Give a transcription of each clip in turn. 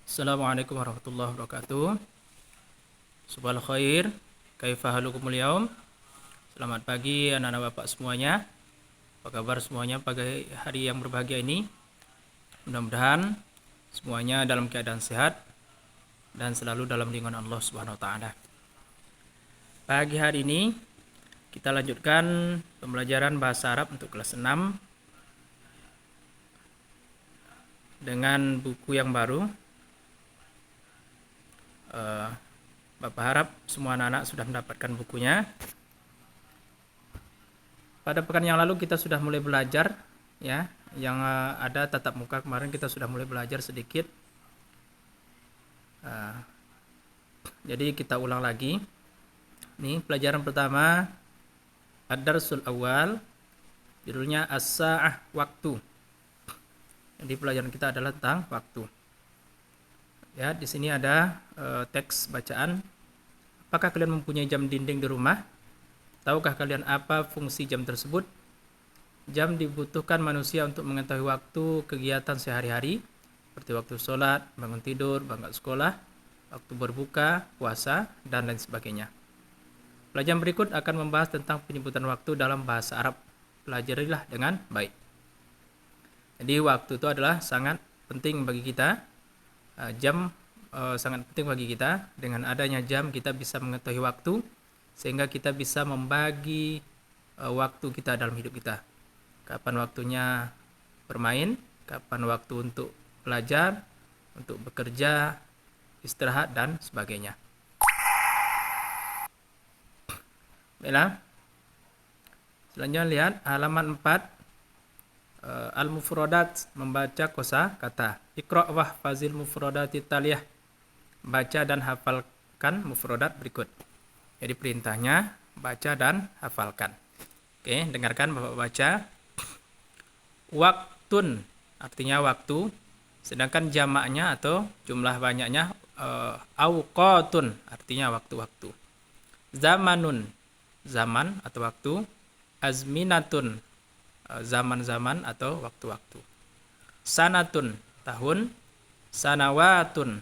Assalamualaikum warahmatullahi wabarakatuh. Subhal khair. Kaifa halukumul yaum? Selamat pagi anak-anak Bapak semuanya. Apa kabar semuanya pagi hari yang berbahagia ini? Mudah-mudahan semuanya dalam keadaan sehat dan selalu dalam lindungan Allah Subhanahu wa taala. Pagi hari ini kita lanjutkan pembelajaran bahasa Arab untuk kelas 6 dengan buku yang baru. Bapak harap semua anak-anak sudah mendapatkan bukunya. Pada pekan yang lalu kita sudah mulai belajar ya, yang ada tatap muka kemarin kita sudah mulai belajar sedikit. Jadi kita ulang lagi. Nih pelajaran pertama Ad-Darsul Awal, judulnya As-Sa'ah, waktu. Jadi pelajaran kita adalah tentang waktu. Ya, di sini ada teks bacaan. Apakah kalian mempunyai jam dinding di rumah? Tahukah kalian apa fungsi jam tersebut? Jam dibutuhkan manusia untuk mengetahui waktu kegiatan sehari-hari, seperti waktu sholat, bangun tidur, berangkat sekolah, waktu berbuka, puasa, dan lain sebagainya. Pelajaran berikut akan membahas tentang penyebutan waktu dalam bahasa Arab. Pelajarilah dengan baik. Jadi waktu itu adalah sangat penting bagi kita. Jam sangat penting bagi kita. Dengan adanya jam kita bisa mengetahui waktu, sehingga kita bisa membagi waktu kita dalam hidup kita. Kapan waktunya bermain, kapan waktu untuk belajar, untuk bekerja, istirahat, dan sebagainya. Baiklah. Selanjutnya lihat halaman 4. Al-Mufradat, membaca kosa kata. Iqra' wahfazil mufradati taliyah. Baca dan hafalkan mufradat berikut. Jadi perintahnya baca dan hafalkan. Oke, dengarkan Bapak baca. Waktun artinya waktu, sedangkan jamaknya atau jumlah banyaknya awqatun artinya waktu-waktu. Zamanun, zaman atau waktu. Azminatun, zaman-zaman atau waktu-waktu. Sanatun, tahun. Sanawatun,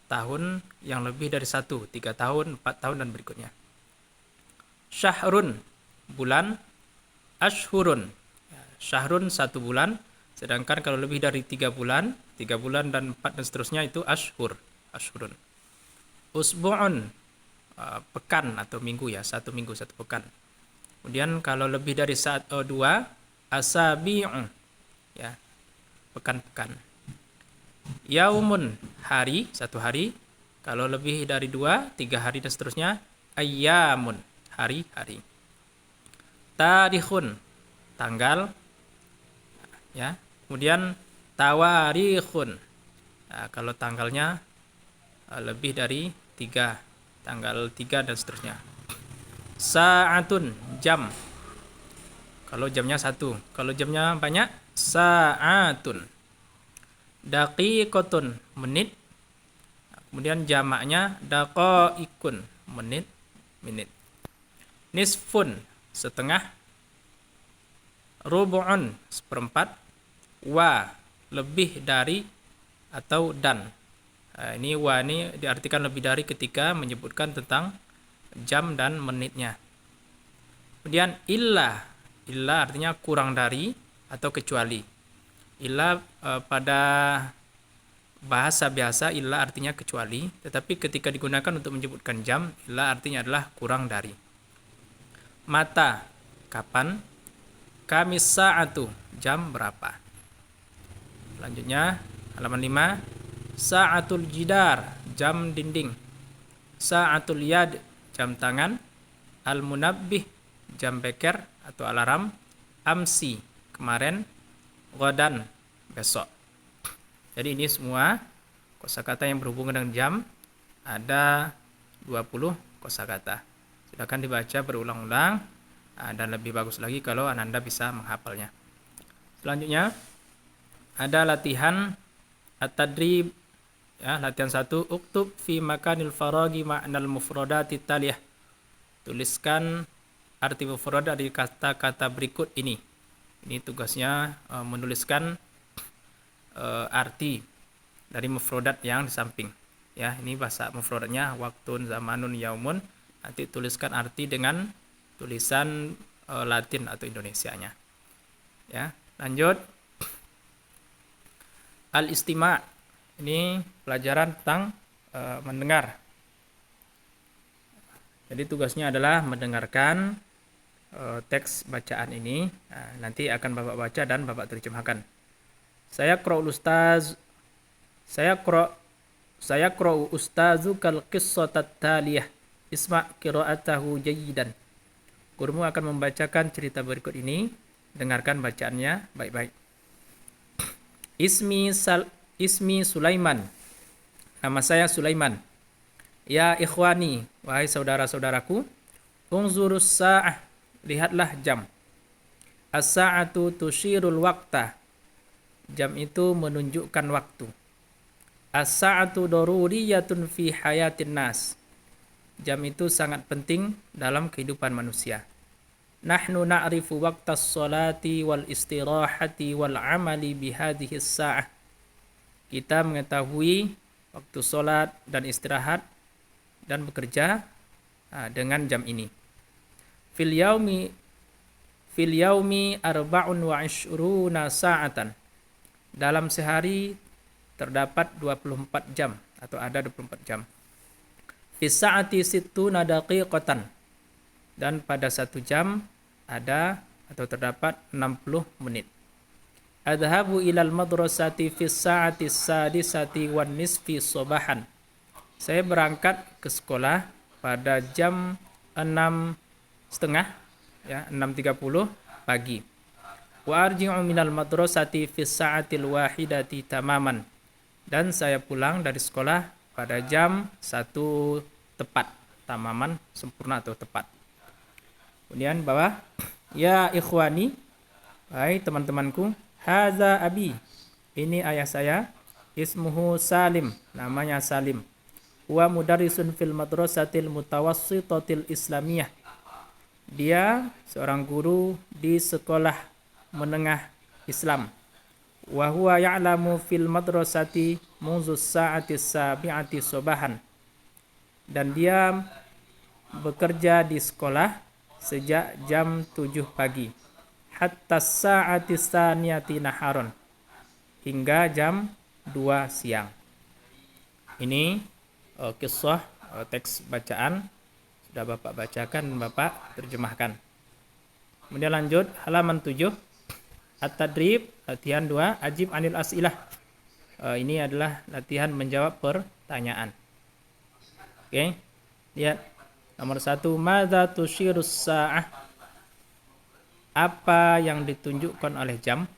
tahun yang lebih dari 1, 3 tahun, 4 tahun dan berikutnya. Syahrun, bulan. Ashhurun, syahrun 1 bulan, sedangkan kalau lebih dari 3 bulan, 3 bulan dan 4 dan seterusnya itu ashhur, ashhurun. Usbu'un, pekan atau minggu ya, 1 minggu 1 pekan. Kemudian kalau lebih dari 2, asabi'u, ya, pekan-pekan. Yaumun, hari, 1 hari. Kalau lebih dari 2, 3 hari dan seterusnya, ayyamun, hari-hari. Tarikhun, tanggal, ya. Kemudian tawarikhun, nah, kalau tanggalnya lebih dari 3, tanggal 3 dan seterusnya. Sa'atun, jam. Kalau jamnya 1, kalau jamnya banyak, sa'atun. Daqiqatun, menit. Kemudian jamaknya daqaikun, menit, minit. Nisfun, setengah. Rubu'un, seperempat. Wa, lebih dari atau dan. Ini wa ini diartikan lebih dari ketika menyebutkan tentang jam dan menitnya. Kemudian illa artinya kurang dari atau kecuali. Illa pada bahasa biasa illa artinya kecuali, tetapi ketika digunakan untuk menyebutkan jam, illa artinya adalah kurang dari. Mata, kapan. Kamis sa'atu, jam berapa. Selanjutnya halaman 5. Sa'atul jidar, jam dinding. Sa'atul yad, jam tangan. Al-munabbih, jam beker atau alarm. Amsi, kemarin. Ghadan, besok. Jadi ini semua kosakata yang berhubungan dengan jam. Ada 20 kosakata. Silakan dibaca berulang-ulang, dan lebih bagus lagi kalau Anda bisa menghafalnya. Selanjutnya ada latihan at-tadrib. Ya, latihan 1, uktub fi makanil faragi ma'nal mufradati taliyah. Tuliskan arti mufrad dari kata-kata berikut ini. Ini tugasnya menuliskan arti dari mufrodat yang di samping. Ya, ini bahasa mufrodatnya waktun, zamanun, yaumun. Nanti tuliskan arti dengan tulisan Latin atau Indonesianya. Ya, lanjut. Al-istima'. Ini pelajaran tentang mendengar. Jadi tugasnya adalah mendengarkan teks bacaan ini. Nah, nanti akan Bapak baca dan Bapak terjemahkan. Saya qra'u ustazukal qissatat taliyah. Isma' qira'atahu jayyidan. Gurumu akan membacakan cerita berikut ini. Dengarkan bacaannya baik-baik. Ismi Sulaiman. Nama saya Sulaiman. Ya ikhwani, wahai saudara-saudaraku, unzurus sa'ah, lihatlah jam. As-sa'atu tushirul waqta. Jam itu menunjukkan waktu. As-sa'atu daruriyatun fi hayatin nas. Jam itu sangat penting dalam kehidupan manusia. Nahnu na'rifu waqtas salati wal istirahati wal amali bihadhihi sa'ah. Kita mengetahui waktu salat dan istirahat dan bekerja dengan jam ini. Fil yaumi arba'un wa ishruna sa'atan. Dalam sehari terdapat 24 jam atau ada 24 jam. Fis sa'ati sittuna daqiqatan. Dan pada 1 jam ada atau terdapat 60 menit. Adhabu ilal madrasati fis sa'ati sadisati wan nisfi sobahan. Saya berangkat ke sekolah pada jam 6:30 ya, 6:30 pagi. Wa arji'u minal madrasati fis sa'atil wahidati tamaman. Dan saya pulang dari sekolah pada jam 1 tepat. Tamaman, sempurna atau tepat. Kemudian bawah, ya ikhwani, hai teman-temanku, haza abi. Ini ayah saya, ismuhu Salim, namanya Salim. Wa mudarrisun fil madrasatil mutawassitatil islamiyah. Dia seorang guru di sekolah menengah Islam. Wa huwa ya'lamu fil madrasati munzu sa'ati sabi'ati sobahan. Dan dia bekerja di sekolah sejak jam 7 pagi. Hatta sa'ati saniyati naharon. Hingga jam 2 siang. Ini kisah teks bacaan sudah Bapak bacakan dan Bapak terjemahkan. Kemudian lanjut halaman 7. At-tadrib, latihan 2, ajib anil as'ilah. Ini adalah latihan menjawab pertanyaan. Oke. Lihat. Nomor 1, madza tusyirus sa'ah? Apa yang ditunjukkan oleh jam?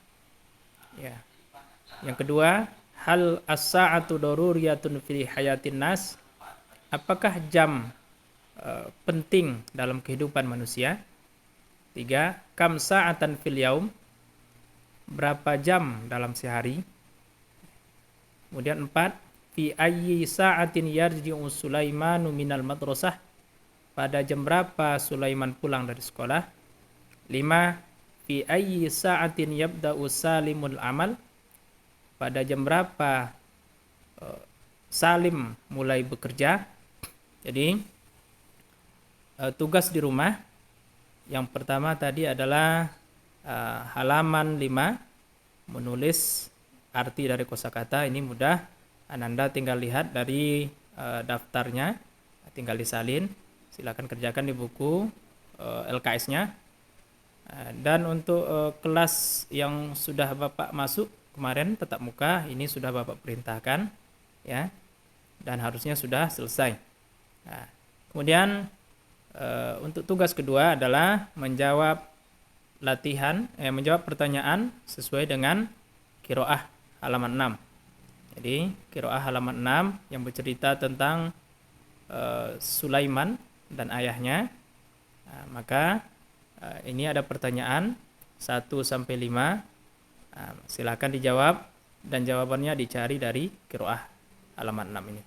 Ya. Yang kedua, hal as-sa'atu daruriyatun fi hayatin nas? Apakah jam penting dalam kehidupan manusia? 3, kam sa'atan fil yaum? Berapa jam dalam sehari? Kemudian 4, fi ayyi sa'atin yarji'u Sulaimanu minal madrasah? Pada jam berapa Sulaiman pulang dari sekolah? 5, fi ayyi sa'atin yabda'u Salimul amal? Pada jam berapa Salim mulai bekerja? Jadi tugas di rumah yang pertama tadi adalah halaman 5 menulis arti dari kosakata. Ini mudah, Ananda tinggal lihat dari daftarnya, tinggal disalin. Silakan kerjakan di buku LKS-nya. Dan untuk kelas yang sudah Bapak masuk kemarin tetap muka, ini sudah Bapak perintahkan ya. Dan harusnya sudah selesai. Nah, kemudian untuk tugas kedua adalah menjawab menjawab pertanyaan sesuai dengan qiraah halaman 6. Jadi qiraah halaman 6 yang bercerita tentang Sulaiman dan ayahnya. Nah, maka ini ada pertanyaan 1 sampai 5. Nah, silakan dijawab dan jawabannya dicari dari qiraah halaman 6 ini.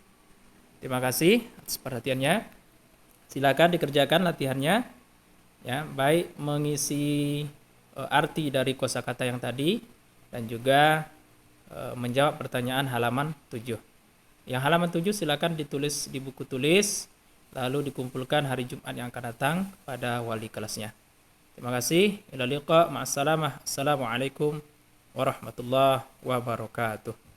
Terima kasih atas perhatiannya. Silakan dikerjakan latihannya. Ya, baik mengisi arti dari kosakata yang tadi dan juga menjawab pertanyaan halaman 7. Yang halaman 7 silakan ditulis di buku tulis, lalu dikumpulkan hari Jumat yang akan datang pada wali kelasnya. Terima kasih. Ila liqa. Ma'assalamah. Assalamualaikum warahmatullahi wabarakatuh.